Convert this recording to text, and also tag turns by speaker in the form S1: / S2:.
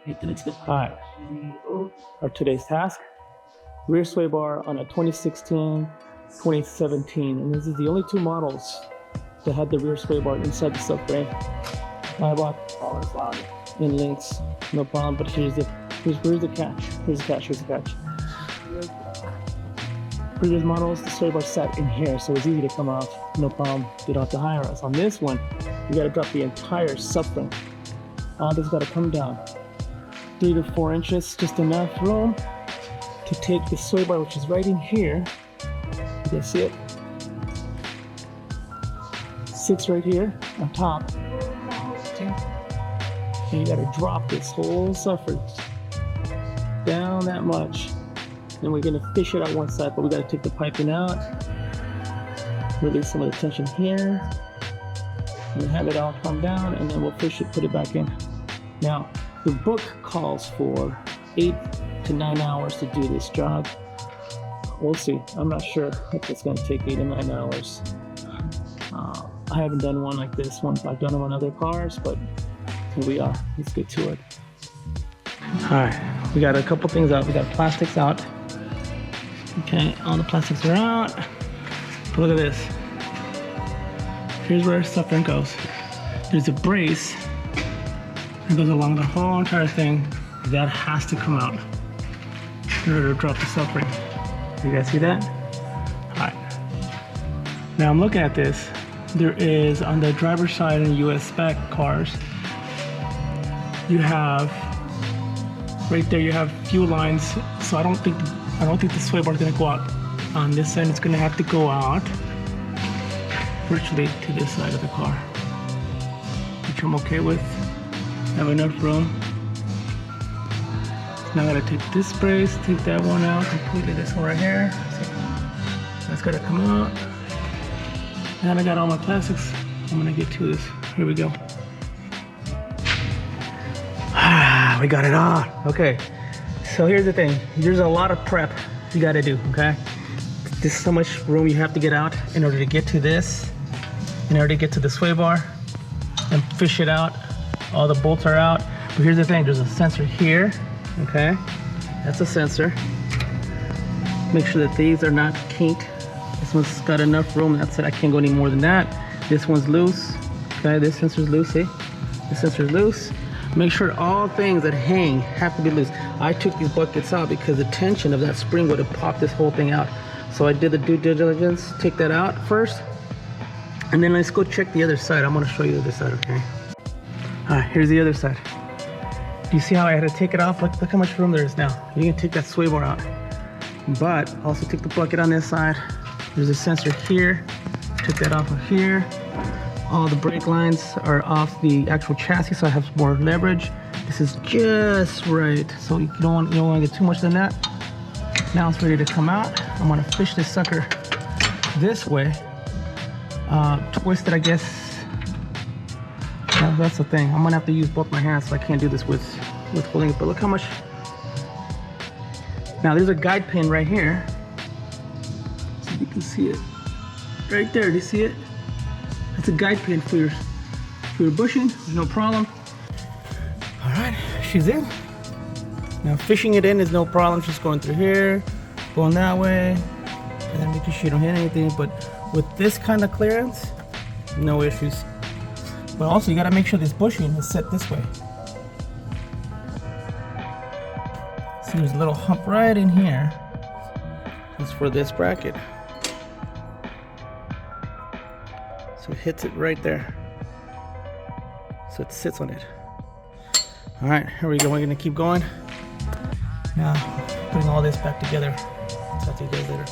S1: Alright, our today's task, rear sway bar on a 2016, 2017, and this is the only two models that had the rear sway bar inside the subframe. I bought all this lot in links, no problem, but here's the catch. Here's the catch. Previous models, the sway bar sat in here, so it's easy to come off, no problem. You don't have to hire us. On this one, you gotta drop the entire subframe. All this gotta come down 3 to 4 inches, just enough room to take the sway bar, which is right in here. You can see it. 6 right here on top. And you gotta drop this whole subframe down that much. Then we're gonna fish it out one side, but we gotta take the piping out, release some of the tension here, and have it all come down, and then we'll fish it, put it back in. Now, the book calls for 8 to 9 hours to do this job. We'll see. I'm not sure if it's gonna take 8 to 9 hours. I haven't done one like this one. I've done them on other cars, but here we are. Let's get to it. All right, we got a couple things out. We got plastics out. Okay, all the plastics are out. But look at this. Here's where subframe goes. There's a brace that goes along the whole entire thing. That has to come out in order to drop the subframe. You guys see that? All right. Now I'm looking at this. There is, on the driver's side in US spec cars, you have right there, you have fuel lines. So I don't think the sway bar is gonna go out on this side. It's gonna have to go out virtually to this side of the car, which I'm okay with. Have enough room. Now I gotta take this brace, take that one out completely. This one right here. That's gotta come out. And I got all my plastics. I'm gonna get to this. Here we go. We got it all. Okay. So here's the thing. There's a lot of prep you gotta do, okay? There's so much room you have to get out in order to get to this, in order to get to the sway bar and fish it out. All the bolts are out. But here's the thing, there's a sensor here, okay? That's a sensor. Make sure that these are not kinked. This one's got enough room. That's it, I can't go any more than that. This one's loose, okay? This sensor's loose, see? This sensor's loose. Make sure all things that hang have to be loose. I took these buckets out because the tension of that spring would have popped this whole thing out. So I did the due diligence, take that out first, and then let's go check the other side. I'm gonna show you the other side, okay? All right, here's the other side. Do you see how I had to take it off? Look how much room there is now. You can take that sway bar out, but also take the bucket on this side. There's a sensor here. Took that off of here. All the brake lines are off the actual chassis, so I have more leverage. This is just right, so you don't want to get too much than that. Now it's ready to come out. I'm gonna fish this sucker this way. Twist it, I guess. That's the thing. I'm gonna have to use both my hands, so I can't do this with holding it. But look how much. Now there's a guide pin right here, so you can see it right there. Do you see it? That's a guide pin for your bushing. There's no problem. All right, she's in. Now fishing it in is no problem. Just going through here, going that way, and then making sure you don't hit anything. But with this kind of clearance, no issues. But also you gotta make sure this bushing is set this way. See, there's a little hump right in here. It's for this bracket. So it hits it right there. So it sits on it. All right, here we go. We're gonna keep going. Now, putting all this back together. Talk to you guys later.